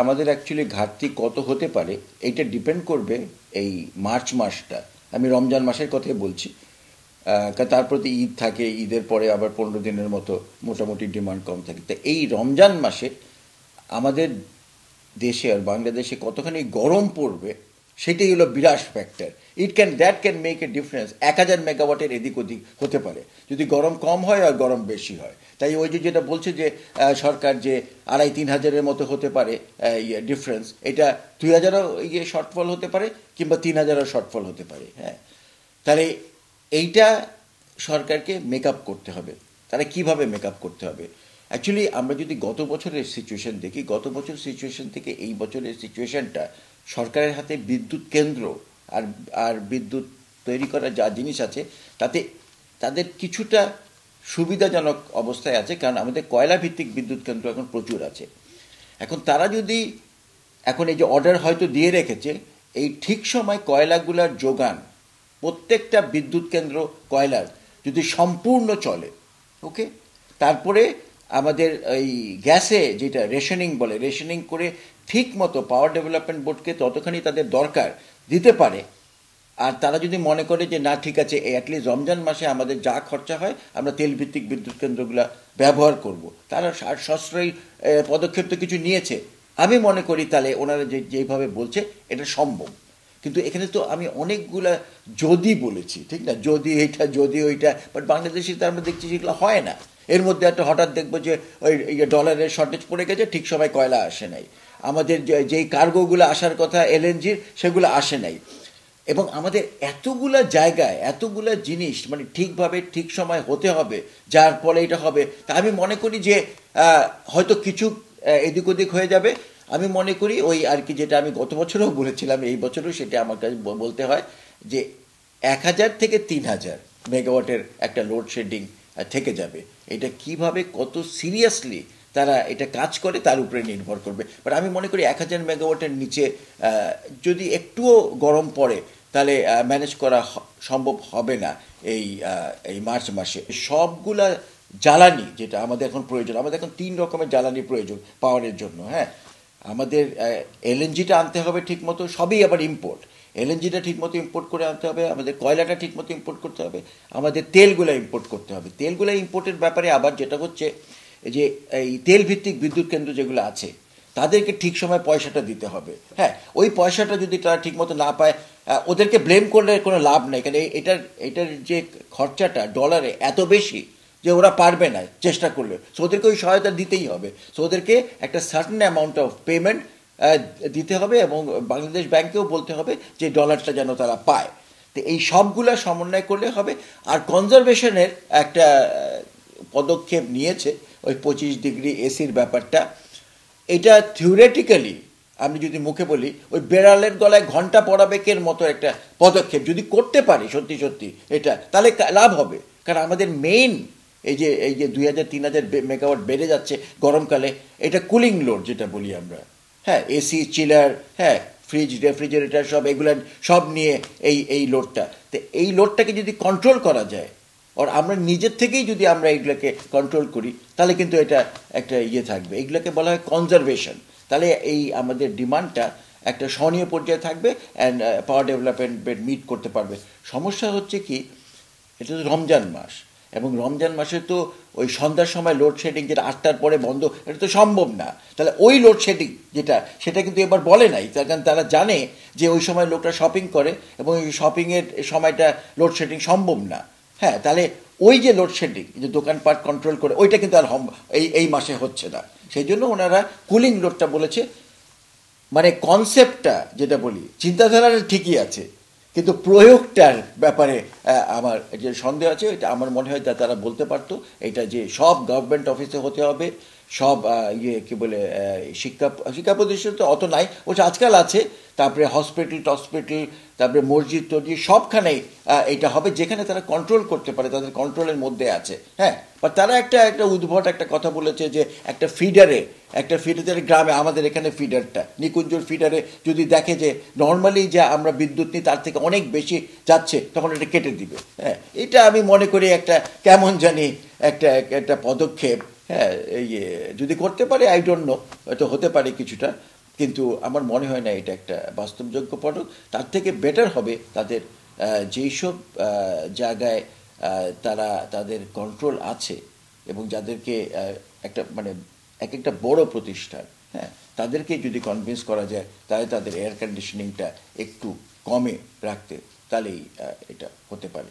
আমাদের অ্যাকচুয়ালি ঘাটতি কত হতে পারে এইটা ডিপেন্ড করবে এই মার্চ মাসটা। আমি রমজান মাসের কথাই বলছি। তারপর তো ঈদ থাকে, ঈদের পরে আবার 15 দিনের মতো মোটামুটি ডিমান্ড কম থাকে। তো এই রমজান মাসে আমাদের দেশে আর বাংলাদেশে কতখানি গরম পড়বে সেটাই হলো বিরাট factor. That can make a difference. 1000 মেগাওয়াটের এদিক ওদিক হতে পারে যদি গরম কম হয় আর গরম বেশি হয়। তাই ওই যে যেটা বলছে যে সরকার যে 2500-3000-এর মতো হতে পারে ডিফারেন্স, এটা 2000-ও শর্টফল হতে পারে কিংবা 3000-ও শর্টফল হতে পারে। হ্যাঁ, তাহলে এইটা সরকারকে মেক আপ করতে হবে। তারা কিভাবে মেক আপ করতে হবে? অ্যাকচুয়ালি আমরা যদি গত বছরের সিচুয়েশন দেখি, গত বছর সিচুয়েশন থেকে এই বছরের সিচুয়েশনটা সরকারের হাতে বিদ্যুৎ কেন্দ্র আর আর বিদ্যুৎ তৈরি করার যা জিনিস আছে তাতে তাদের কিছুটা সুবিধাজনক অবস্থায় আছে, কারণ আমাদের কয়লা ভিত্তিক বিদ্যুৎ কেন্দ্র এখন প্রচুর আছে। এখন তারা যদি এখন এই যে অর্ডার হয়তো দিয়ে রেখেছে, এই ঠিক সময় কয়লাগুলার যোগান প্রত্যেকটা বিদ্যুৎ কেন্দ্র কয়লার যদি সম্পূর্ণ চলে, ওকে, তারপরে আমাদের এই গ্যাসে যেটা রেশনিং বলে, রেশনিং করে ঠিক মতো পাওয়ার ডেভেলপমেন্ট বোর্ডকে ততখানি তাদের দরকার দিতে পারে। আর তারা যদি মনে করে যে না ঠিক আছে, অ্যাটলিস্ট রমজান মাসে আমাদের যা খরচা হয় আমরা তেলভিত্তিক বিদ্যুৎ কেন্দ্রগুলো ব্যবহার করব, তারা সাশ্রয়ী পদক্ষেপ তো কিছু নিয়েছে। আমি মনে করি তাহলে ওনারা যেইভাবে বলছে এটা সম্ভব। কিন্তু এখানে তো আমি অনেকগুলা যদি বলেছি, ঠিক না, যদি এইটা যদি ওইটা, বাট বাংলাদেশে তো আমরা দেখছি সেগুলো হয় না। এর মধ্যে একটা হঠাৎ দেখবো যে ওই ডলারের শর্টেজ পড়ে গেছে, ঠিক সময় কয়লা আসে নাই, আমাদের যেই কার্গোগুলো আসার কথা এলএনজির সেগুলো আসে নাই। এবং আমাদের এতগুলা জায়গায় এতগুলা জিনিস মানে ঠিকভাবে ঠিক সময় হতে হবে, যার ফলে এটা হবে। তা আমি মনে করি যে হয়তো কিছু এদিক ওদিক হয়ে যাবে। আমি মনে করি ওই আর কি, যেটা আমি গত বছরও বলেছিলাম, এই বছরও সেটা আমার কাছে বলতে হয় যে 1000 থেকে 3000 মেগাওয়াটের একটা লোডশেডিং থেকে যাবে। এটা কিভাবে কত সিরিয়াসলি তারা এটা কাজ করে তার উপরে নির্ভর করবে। বাট আমি মনে করি 1000 মেগাওয়াটের নিচে যদি একটুও গরম পড়ে তাহলে ম্যানেজ করা সম্ভব হবে না এই মার্চ মাসে। সবগুলা জ্বালানি যেটা আমাদের এখন প্রয়োজন, আমাদের এখন 3 রকমের জ্বালানি প্রয়োজন পাওয়ারের জন্য। হ্যাঁ, আমাদের এলএনজিটা আনতে হবে ঠিক মতো, সবই আবার ইম্পোর্ট। এলএনজিটা ঠিক মতো ইম্পোর্ট করে আনতে হবে, আমাদের কয়লাটা ঠিক মতো ইম্পোর্ট করতে হবে, আমাদের তেলগুলো ইম্পোর্ট করতে হবে। তেলগুলো ইম্পোর্টের ব্যাপারে আবার যেটা হচ্ছে যে এই তেল ভিত্তিক বিদ্যুৎ কেন্দ্র যেগুলো আছে তাদেরকে ঠিক সময় পয়সাটা দিতে হবে। হ্যাঁ, ওই পয়সাটা যদি তারা ঠিক মতো না পায়, ওদেরকে ব্লেম করলে কোনো লাভ নেই, কারণ এটার যে খরচাটা ডলারে এত বেশি যে ওরা পারবে না চেষ্টা করলে। সো ওদেরকে ওই সহায়তা দিতেই হবে। সো ওদেরকে একটা সার্টেন অ্যামাউন্ট অফ পেমেন্ট দিতে হবে এবং বাংলাদেশ ব্যাংকেও বলতে হবে যে ডলারটা যেন তারা পায়। তো এই সবগুলা সমন্বয় করলে হবে। আর কনজারভেশনের একটা পদক্ষেপ নিয়েছে ওই 25 ডিগ্রি এসির ব্যাপারটা। এটা থিওরিটিক্যালি আমি যদি মুখে বলি, ওই বেড়ালের গলায় ঘন্টা পড়াবেকের মতো একটা পদক্ষেপ যদি করতে পারি সত্যি সত্যি এটা, তাহলে লাভ হবে। কারণ আমাদের মেইন এই যে 2000-3000 মেগাওয়াট বেড়ে যাচ্ছে গরমকালে, এটা কুলিং লোড যেটা বলি আমরা। হ্যাঁ, এসি, চিলার, হ্যাঁ, ফ্রিজ, রেফ্রিজারেটার, সব এগুলো সব নিয়ে এই লোডটা। তো এই লোডটাকে যদি কন্ট্রোল করা যায়, আর আমরা নিজের থেকেই যদি আমরা এগুলোকে কন্ট্রোল করি, তাহলে কিন্তু এটা একটা থাকবে। এগুলোকে বলা হয় কনজারভেশন। তাহলে এই আমাদের ডিমান্ডটা একটা সহনীয় পর্যায়ে থাকবে অ্যান্ড পাওয়ার ডেভেলপমেন্ট মিট করতে পারবে। সমস্যা হচ্ছে কি, এটা তো রমজান মাস, এবং রমজান মাসে তো ওই সন্ধ্যার সময় লোডশেডিং যেটা 8টার পরে বন্ধ, এটা তো সম্ভব না। তাহলে ওই লোডশেডিং সেটা কিন্তু এবার বলে নাই, তার কারণ তারা জানে যে ওই সময় লোকটা শপিং করে এবং ওই শপিংয়ের সময়টা লোডশেডিং সম্ভব না। হ্যাঁ, তাহলে ওই যে লোডশেডিং যে দোকানপাট কন্ট্রোল করে, ওইটা কিন্তু আর এই মাসে হচ্ছে না। সেই জন্য ওনারা কুলিং লোডটা বলেছে। মানে কনসেপ্টটা যেটা বলি, চিন্তাধারাটা ঠিকই আছে, কিন্তু প্রয়োগটার ব্যাপারে আমার যে সন্দেহ আছে। এটা আমার মনে হয় তারা বলতে পারতো এটা যে সব গভর্নমেন্ট অফিসে হতে হবে, সব কি বলে শিক্ষা প্রতিষ্ঠান তো অত নাই, ওটা আজকাল আছে, তারপরে হসপিটাল, তারপরে মসজিদ টসজিদ সবখানেই এটা হবে, যেখানে তারা কন্ট্রোল করতে পারে, তাদের কন্ট্রোলের মধ্যে আছে। হ্যাঁ, বা তারা একটা উদ্ভট একটা কথা বলেছে যে একটা ফিডারে গ্রামে, আমাদের এখানে ফিডারটা নিকুঞ্জর ফিডারে যদি দেখে যে নর্মালি যে আমরা বিদ্যুৎ নিই তার থেকে অনেক বেশি যাচ্ছে, তখন এটা কেটে দিবে। হ্যাঁ, এটা আমি মনে করি একটা কেমন জানি একটা পদক্ষেপ। হ্যাঁ, যদি করতে পারে, আই ডোন্ট নো, হয়তো হতে পারে কিছুটা। কিন্তু আমার মনে হয় না এটা একটা বাস্তবযোগ্য পদক। তার থেকে বেটার হবে তাদের যেই সব জায়গায় তারা তাদের কন্ট্রোল আছে এবং যাদেরকে একটা মানে এক একটা বড় প্রতিষ্ঠান, হ্যাঁ, তাদেরকে যদি কনভিন্স করা যায় তাহলে তাদের এয়ার কন্ডিশনিংটা একটু কমে রাখতে, তাহলেই এটা হতে পারে।